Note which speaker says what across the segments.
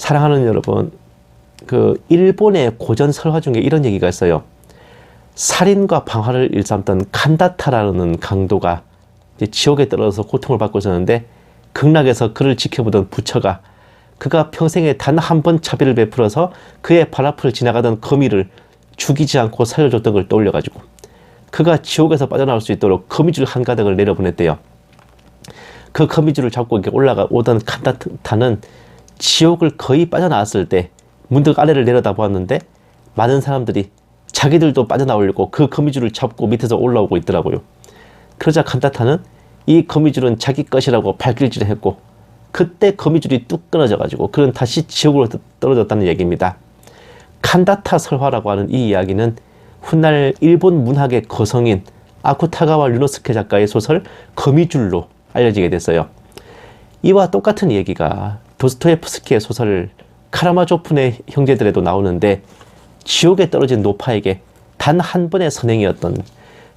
Speaker 1: 사랑하는 여러분, 그 일본의 고전 설화 중에 이런 얘기가 있어요. 살인과 방화를 일삼던 칸다타라는 강도가 이제 지옥에 떨어져서 고통을 받고 있었는데, 극락에서 그를 지켜보던 부처가 그가 평생에 단 한 번 자비를 베풀어서 그의 발 앞을 지나가던 거미를 죽이지 않고 살려줬던 걸 떠올려가지고 그가 지옥에서 빠져나올 수 있도록 거미줄 한 가닥을 내려보냈대요. 그 거미줄을 잡고 이렇게 올라오던 칸다타는 지옥을 거의 빠져나왔을 때 문득 아래를 내려다보았는데, 많은 사람들이 자기들도 빠져나오려고 그 거미줄을 잡고 밑에서 올라오고 있더라고요. 그러자 칸다타는 이 거미줄은 자기 것이라고 발길질을 했고, 그때 거미줄이 뚝 끊어져가지고 그는 다시 지옥으로 떨어졌다는 얘기입니다. 칸다타 설화라고 하는 이 이야기는 훗날 일본 문학의 거성인 아쿠타가와 류노스케 작가의 소설 거미줄로 알려지게 됐어요. 이와 똑같은 얘기가 도스토옙스키의 소설 카라마조프의 형제들에도 나오는데, 지옥에 떨어진 노파에게 단 한 번의 선행이었던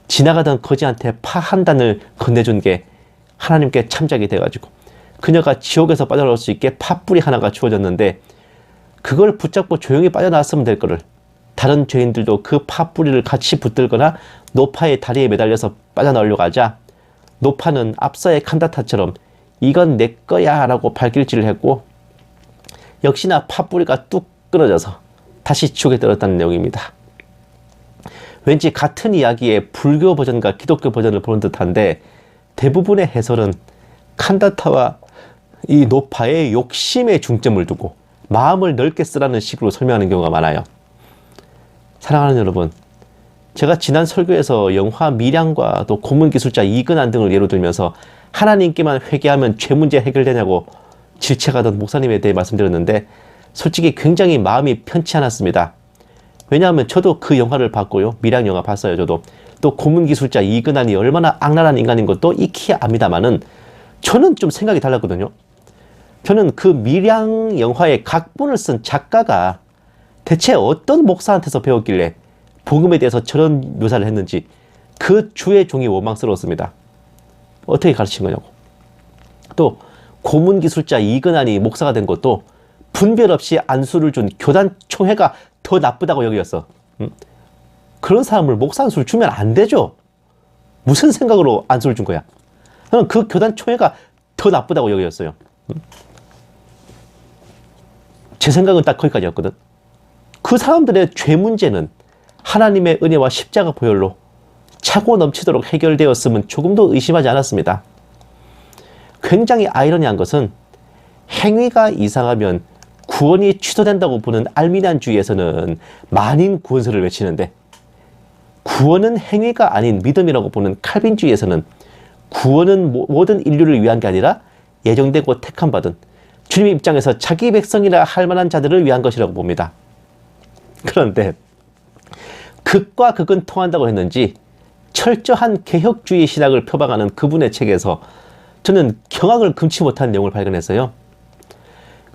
Speaker 1: 지나가던 거지한테 파 한 단을 건네준 게 하나님께 참작이 돼가지고 그녀가 지옥에서 빠져나올 수 있게 팥뿌리 하나가 주어졌는데, 그걸 붙잡고 조용히 빠져나왔으면 될 거를 다른 죄인들도 그 팥뿌리를 같이 붙들거나 노파의 다리에 매달려서 빠져나오려고 하자, 노파는 앞서의 칸다타처럼 이건 내 거야 라고 발길질을 했고, 역시나 팥뿌리가 뚝 끊어져서 다시 지옥에 떨어졌다는 내용입니다. 왠지 같은 이야기의 불교 버전과 기독교 버전을 보는 듯한데, 대부분의 해설은 칸다타와 이 노파의 욕심에 중점을 두고 마음을 넓게 쓰라는 식으로 설명하는 경우가 많아요. 사랑하는 여러분, 제가 지난 설교에서 영화 밀양과 또 고문기술자 이근한 등을 예로 들면서 하나님께만 회개하면 죄 문제 해결되냐고 질책하던 목사님에 대해 말씀드렸는데, 솔직히 굉장히 마음이 편치 않았습니다. 왜냐하면 저도 그 영화를 봤고요. 밀양 영화 봤어요, 저도. 또 고문기술자 이근한이 얼마나 악랄한 인간인 것도 익히 압니다만은, 저는 좀 생각이 달랐거든요. 저는 그 밀양 영화의 각본을 쓴 작가가 대체 어떤 목사한테서 배웠길래 복음에 대해서 저런 묘사를 했는지 그 주의 종이 원망스러웠습니다. 어떻게 가르친 거냐고. 또 고문기술자 이근한이 목사가 된 것도 분별 없이 안수를 준 교단 총회가 더 나쁘다고 여겼어. 그런 사람을 목사 안수를 주면 안 되죠. 무슨 생각으로 안수를 준 거야? 그 교단 총회가 더 나쁘다고 여겼어요. 제 생각은 딱 거기까지였거든. 그 사람들의 죄 문제는 하나님의 은혜와 십자가 보혈로 차고 넘치도록 해결되었음은 조금도 의심하지 않았습니다. 굉장히 아이러니한 것은 행위가 이상하면 구원이 취소된다고 보는 알미니안주의에서는 만인 구원설을 외치는데, 구원은 행위가 아닌 믿음이라고 보는 칼빈주의에서는 구원은 모든 인류를 위한 게 아니라 예정되고 택함받은 주님의 입장에서 자기 백성이라 할 만한 자들을 위한 것이라고 봅니다. 그런데 극과 극은 통한다고 했는지 철저한 개혁주의 신학을 표방하는 그분의 책에서 저는 경악을 금치 못한 내용을 발견했어요.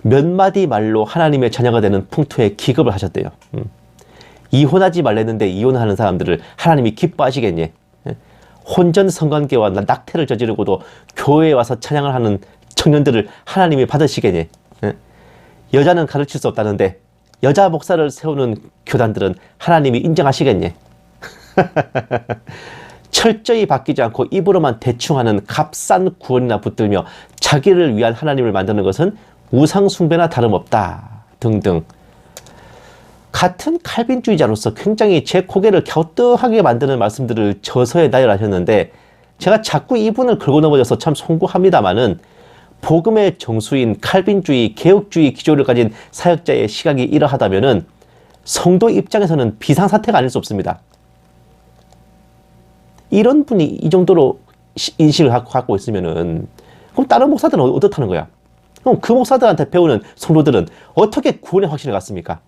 Speaker 1: 몇 마디 말로 하나님의 자녀가 되는 풍토에 기겁을 하셨대요. 이혼하지 말랬는데 이혼하는 사람들을 하나님이 기뻐하시겠니? 혼전 성관계와 낙태를 저지르고도 교회에 와서 찬양을 하는 청년들을 하나님이 받으시겠니? 여자는 가르칠 수 없다는데 여자 목사를 세우는 교단들은 하나님이 인정하시겠니? 철저히 바뀌지 않고 입으로만 대충 하는 값싼 구원이나 붙들며 자기를 위한 하나님을 만드는 것은 우상 숭배나 다름없다 등등. 같은 칼빈주의자로서 굉장히 제 고개를 갸우뚱하게 만드는 말씀들을 저서에 나열하셨는데, 제가 자꾸 이분을 긁어 넘어져서 참 송구합니다마는, 복음의 정수인 칼빈주의, 개혁주의 기조를 가진 사역자의 시각이 이러하다면은 성도 입장에서는 비상사태가 아닐 수 없습니다. 이런 분이 이 정도로 인식을 갖고 있으면은, 그럼 다른 목사들은 어떻다는 거야? 그럼 그 목사들한테 배우는 성도들은 어떻게 구원의 확신을 갖습니까?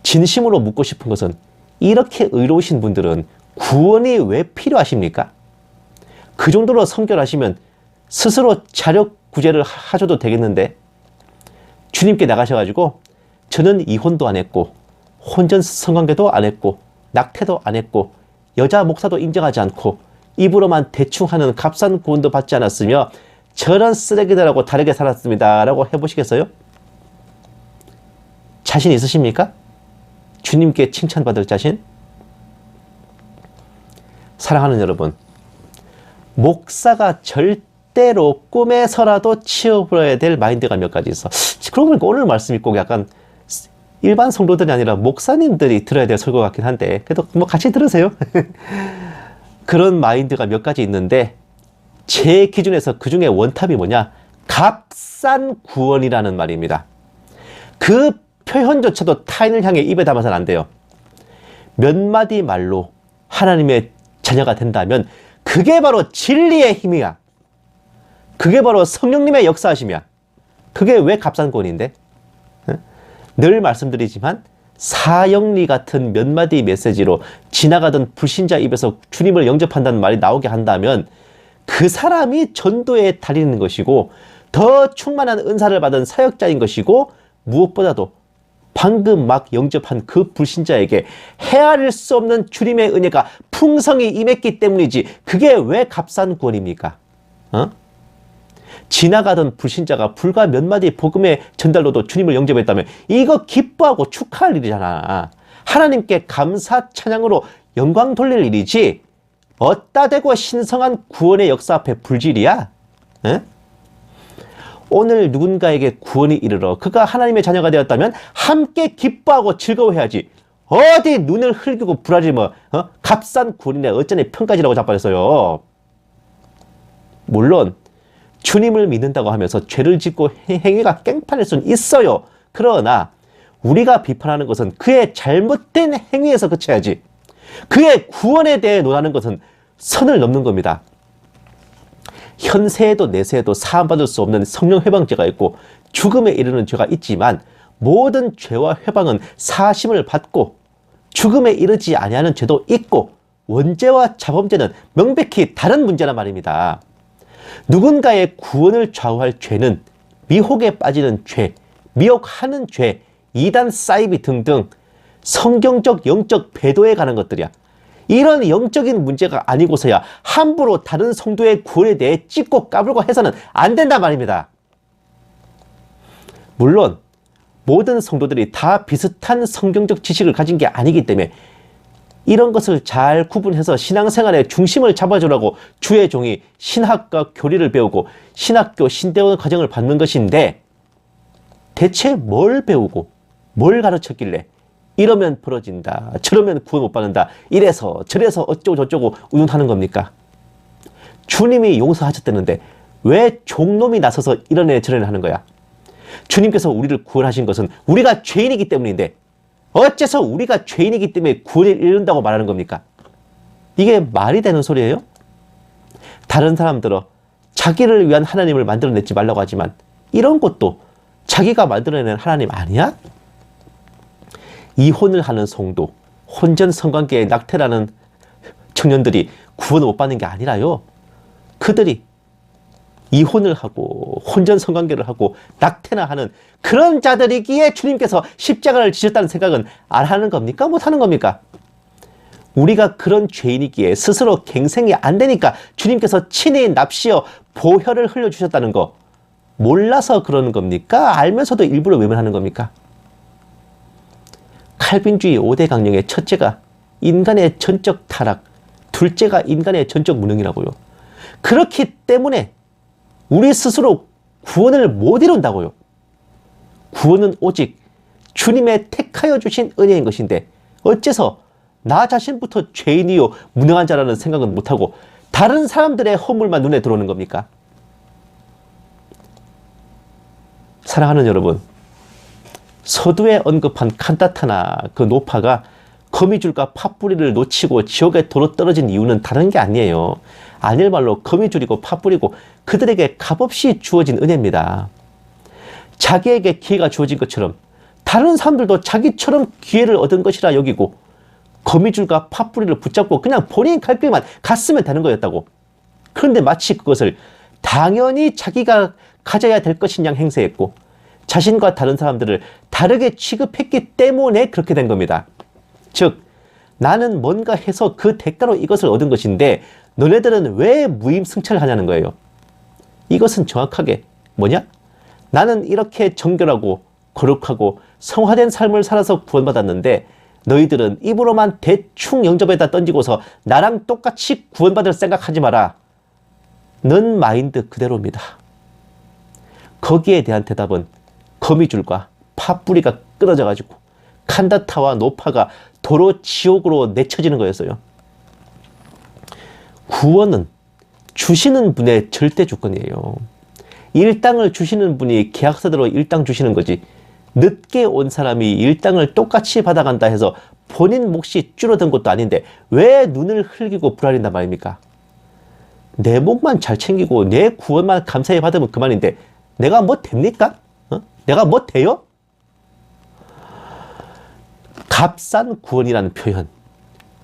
Speaker 1: 진심으로 묻고 싶은 것은, 이렇게 의로우신 분들은 구원이 왜 필요하십니까? 그 정도로 성결하시면 스스로 자력 구제를 하셔도 되겠는데, 주님께 나가셔가지고 저는 이혼도 안 했고 혼전 성관계도 안 했고 낙태도 안 했고 여자 목사도 인정하지 않고 입으로만 대충 하는 값싼 구원도 받지 않았으며 저런 쓰레기들하고 다르게 살았습니다 라고 해보시겠어요? 자신 있으십니까? 주님께 칭찬받을 자신? 사랑하는 여러분, 목사가 절대로 꿈에서라도 치워버려야 될 마인드가 몇 가지 있어. 그러고 보니까 오늘 말씀이 꼭 약간 일반 성도들이 아니라 목사님들이 들어야 될 설교 같긴 한데, 그래도 뭐 같이 들으세요. 그런 마인드가 몇 가지 있는데, 제 기준에서 그 중에 원탑이 뭐냐? 값싼 구원이라는 말입니다. 그 표현조차도 타인을 향해 입에 담아서는 안 돼요. 몇 마디 말로 하나님의 자녀가 된다면 그게 바로 진리의 힘이야. 그게 바로 성령님의 역사하심이야. 그게 왜 값싼 구원인데? 늘 말씀드리지만 사형리 같은 몇 마디 메시지로 지나가던 불신자 입에서 주님을 영접한다는 말이 나오게 한다면 그 사람이 전도에 달리는 것이고 더 충만한 은사를 받은 사역자인 것이고, 무엇보다도 방금 막 영접한 그 불신자에게 헤아릴 수 없는 주님의 은혜가 풍성히 임했기 때문이지, 그게 왜 값싼 구원입니까? 지나가던 불신자가 불과 몇 마디 복음의 전달로도 주님을 영접했다면 이거 기뻐하고 축하할 일이잖아. 하나님께 감사 찬양으로 영광 돌릴 일이지, 어따 대고 신성한 구원의 역사 앞에 불질이야? 오늘 누군가에게 구원이 이르러 그가 하나님의 자녀가 되었다면 함께 기뻐하고 즐거워해야지. 어디 눈을 흘기고 불아리며 값싼 구원이네 어쩌네 평가지라고 자빠졌어요. 물론 주님을 믿는다고 하면서 죄를 짓고 행위가 깽판일 수는 있어요. 그러나 우리가 비판하는 것은 그의 잘못된 행위에서 그쳐야지, 그의 구원에 대해 논하는 것은 선을 넘는 겁니다. 현세에도 내세에도 사함받을 수 없는 성령 회방죄가 있고 죽음에 이르는 죄가 있지만, 모든 죄와 회방은 사심을 받고 죽음에 이르지 아니하는 죄도 있고, 원죄와 자범죄는 명백히 다른 문제란 말입니다. 누군가의 구원을 좌우할 죄는 미혹에 빠지는 죄, 미혹하는 죄, 이단 사이비 등등 성경적 영적 배도에 관한 것들이야. 이런 영적인 문제가 아니고서야 함부로 다른 성도의 구원에 대해 찢고 까불고 해서는 안 된단 말입니다. 물론 모든 성도들이 다 비슷한 성경적 지식을 가진 게 아니기 때문에 이런 것을 잘 구분해서 신앙생활의 중심을 잡아주라고 주의 종이 신학과 교리를 배우고 신학교 신대원 과정을 받는 것인데, 대체 뭘 배우고 뭘 가르쳤길래 이러면 벌어진다, 저러면 구원 못 받는다, 이래서 저래서 어쩌고 저쩌고 운운하는 겁니까? 주님이 용서하셨다는데 왜 종놈이 나서서 이런 애 저런 애 하는 거야? 주님께서 우리를 구원하신 것은 우리가 죄인이기 때문인데 어째서 우리가 죄인이기 때문에 구원을 이룬다고 말하는 겁니까? 이게 말이 되는 소리예요? 다른 사람들은 자기를 위한 하나님을 만들어내지 말라고 하지만 이런 것도 자기가 만들어낸 하나님 아니야? 이혼을 하는 성도, 혼전 성관계에 낙태라는 청년들이 구원을 못 받는 게 아니라요, 그들이 이혼을 하고 혼전 성관계를 하고 낙태나 하는 그런 자들이기에 주님께서 십자가를 지셨다는 생각은 안 하는 겁니까? 못 하는 겁니까? 우리가 그런 죄인이기에 스스로 갱생이 안 되니까 주님께서 친히 납시어 보혈을 흘려주셨다는 거 몰라서 그러는 겁니까? 알면서도 일부러 외면하는 겁니까? 칼빈주의 5대 강령의 첫째가 인간의 전적 타락, 둘째가 인간의 전적 무능이라고요. 그렇기 때문에 우리 스스로 구원을 못 이룬다고요. 구원은 오직 주님의 택하여 주신 은혜인 것인데 어째서 나 자신부터 죄인이요 무능한 자라는 생각은 못하고 다른 사람들의 허물만 눈에 들어오는 겁니까? 사랑하는 여러분, 서두에 언급한 칸타타나 그 노파가 거미줄과 팥뿌리를 놓치고 지옥의 도로 떨어진 이유는 다른 게 아니에요. 아닐 말로 거미줄이고 팥뿌리고 그들에게 값없이 주어진 은혜입니다. 자기에게 기회가 주어진 것처럼 다른 사람들도 자기처럼 기회를 얻은 것이라 여기고 거미줄과 팥뿌리를 붙잡고 그냥 본인 갈 길만 갔으면 되는 거였다고. 그런데 마치 그것을 당연히 자기가 가져야 될 것인 양 행세했고 자신과 다른 사람들을 다르게 취급했기 때문에 그렇게 된 겁니다. 즉 나는 뭔가 해서 그 대가로 이것을 얻은 것인데 너네들은 왜 무임승차를 하냐는 거예요. 이것은 정확하게 뭐냐? 나는 이렇게 정결하고 거룩하고 성화된 삶을 살아서 구원받았는데 너희들은 입으로만 대충 영접에다 던지고서 나랑 똑같이 구원받을 생각하지 마라. 넌 마인드 그대로입니다. 거기에 대한 대답은 거미줄과 팥뿌리가 끊어져가지고 칸다타와 노파가 도로 지옥으로 내쳐지는 거였어요. 구원은 주시는 분의 절대 조건이에요. 일당을 주시는 분이 계약서대로 일당 주시는 거지, 늦게 온 사람이 일당을 똑같이 받아간다 해서 본인 몫이 줄어든 것도 아닌데 왜 눈을 흘기고 불알린단 말입니까? 내 목만 잘 챙기고 내 구원만 감사히 받으면 그만인데 내가 뭐 됩니까? 내가 뭐 돼요? 값싼 구원이라는 표현,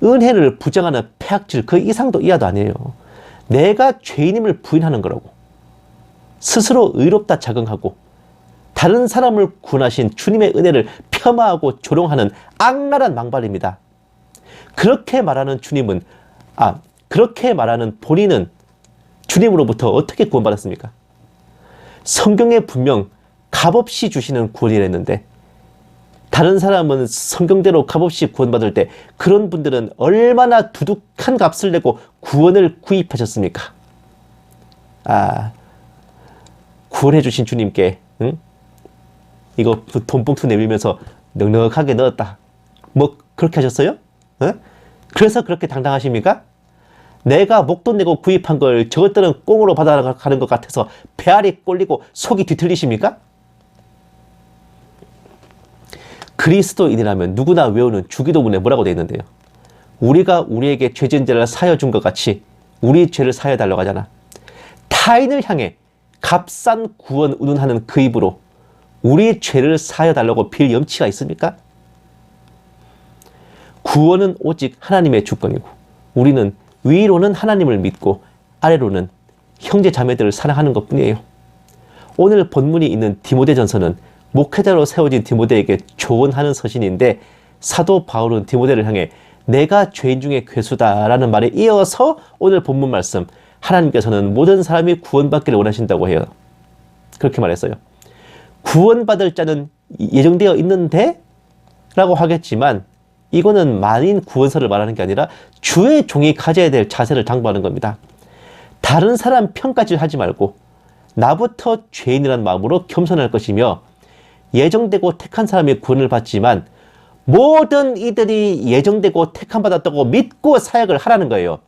Speaker 1: 은혜를 부정하는 폐악질 그 이상도 이하도 아니에요. 내가 죄인임을 부인하는 거라고. 스스로 의롭다 자긍하고 다른 사람을 구원하신 주님의 은혜를 폄하하고 조롱하는 악랄한 망발입니다. 그렇게 말하는 그렇게 말하는 본인은 주님으로부터 어떻게 구원받았습니까? 성경에 분명 값없이 주시는 구원이랬는데 다른 사람은 성경대로 값없이 구원받을 때 그런 분들은 얼마나 두둑한 값을 내고 구원을 구입하셨습니까? 구원해 주신 주님께 이거 돈봉투 내밀면서 넉넉하게 넣었다, 뭐 그렇게 하셨어요? 그래서 그렇게 당당하십니까? 내가 목돈 내고 구입한 걸 저것들은 꽁으로 받아가는 것 같아서 배알이 꼴리고 속이 뒤틀리십니까? 그리스도인이라면 누구나 외우는 주기도문에 뭐라고 되어 있는데요? 우리가 우리에게 죄진 자를 사하여 준 것 같이 우리 죄를 사하여 달라고 하잖아. 타인을 향해 값싼 구원 운운하는 그 입으로 우리 죄를 사하여 달라고 빌 염치가 있습니까? 구원은 오직 하나님의 주권이고 우리는 위로는 하나님을 믿고 아래로는 형제 자매들을 사랑하는 것뿐이에요. 오늘 본문이 있는 디모데전서는 목회자로 세워진 디모데에게 조언하는 서신인데 사도 바울은 디모데를 향해 내가 죄인 중에 괴수다라는 말에 이어서 오늘 본문 말씀, 하나님께서는 모든 사람이 구원받기를 원하신다고 해요. 그렇게 말했어요. 구원받을 자는 예정되어 있는데? 라고 하겠지만 이거는 만인 구원서를 말하는 게 아니라 주의 종이 가져야 될 자세를 당부하는 겁니다. 다른 사람 평가질 하지 말고 나부터 죄인이라는 마음으로 겸손할 것이며 예정되고 택한 사람이 구원을 받지만 모든 이들이 예정되고 택함받았다고 믿고 사역을 하라는 거예요.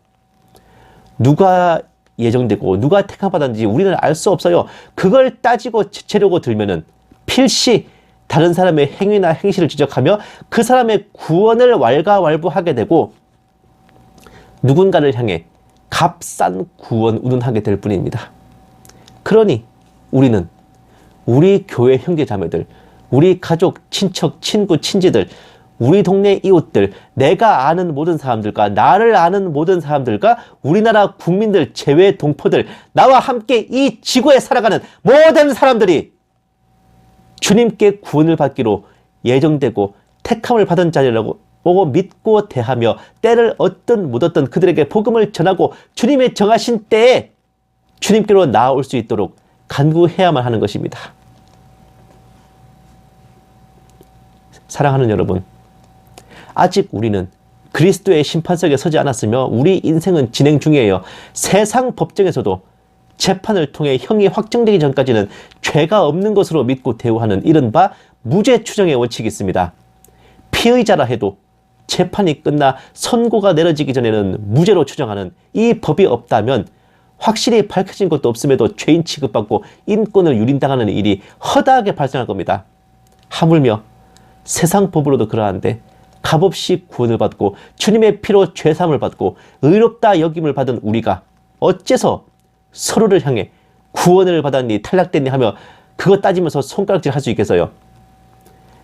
Speaker 1: 누가 예정되고 누가 택함받았는지 우리는 알 수 없어요. 그걸 따지고 재려고 들면은 필시 다른 사람의 행위나 행실을 지적하며 그 사람의 구원을 왈가왈부하게 되고 누군가를 향해 값싼 구원 운운하게 될 뿐입니다. 그러니 우리는 우리 교회 형제 자매들, 우리 가족, 친척, 친구, 친지들, 우리 동네 이웃들, 내가 아는 모든 사람들과 나를 아는 모든 사람들과 우리나라 국민들, 재외 동포들, 나와 함께 이 지구에 살아가는 모든 사람들이 주님께 구원을 받기로 예정되고 택함을 받은 자리라고 보고 믿고 대하며 때를 얻든 못 얻든 그들에게 복음을 전하고 주님의 정하신 때에 주님께로 나아올 수 있도록 간구해야만 하는 것입니다. 사랑하는 여러분, 아직 우리는 그리스도의 심판석에 서지 않았으며 우리 인생은 진행 중이에요. 세상 법정에서도 재판을 통해 형이 확정되기 전까지는 죄가 없는 것으로 믿고 대우하는 이른바 무죄 추정의 원칙이 있습니다. 피의자라 해도 재판이 끝나 선고가 내려지기 전에는 무죄로 추정하는 이 법이 없다면 확실히 밝혀진 것도 없음에도 죄인 취급받고 인권을 유린당하는 일이 허다하게 발생할 겁니다. 하물며 세상 법으로도 그러한데 값없이 구원을 받고 주님의 피로 죄사함을 받고 의롭다 여김을 받은 우리가 어째서 서로를 향해 구원을 받았니 탈락됐니 하며 그것 따지면서 손가락질 할 수 있겠어요?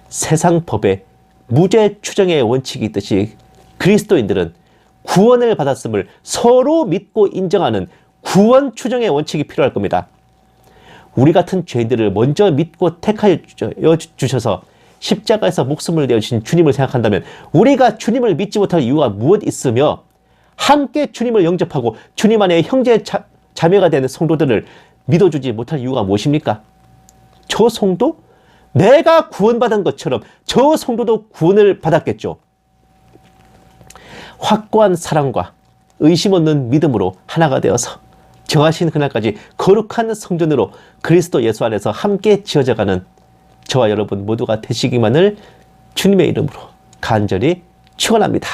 Speaker 1: 세상 법에 무죄 추정의 원칙이 있듯이 그리스도인들은 구원을 받았음을 서로 믿고 인정하는 구원 추정의 원칙이 필요할 겁니다. 우리 같은 죄인들을 먼저 믿고 택하여 주셔서 십자가에서 목숨을 내어주신 주님을 생각한다면 우리가 주님을 믿지 못할 이유가 무엇 있으며 함께 주님을 영접하고 주님 안에 형제 자매가 되는 성도들을 믿어주지 못할 이유가 무엇입니까? 저 성도 내가 구원받은 것처럼 저 성도도 구원을 받았겠죠. 확고한 사랑과 의심 없는 믿음으로 하나가 되어서 정하신 그날까지 거룩한 성전으로 그리스도 예수 안에서 함께 지어져가는 저와 여러분 모두가 되시기만을 주님의 이름으로 간절히 축원합니다.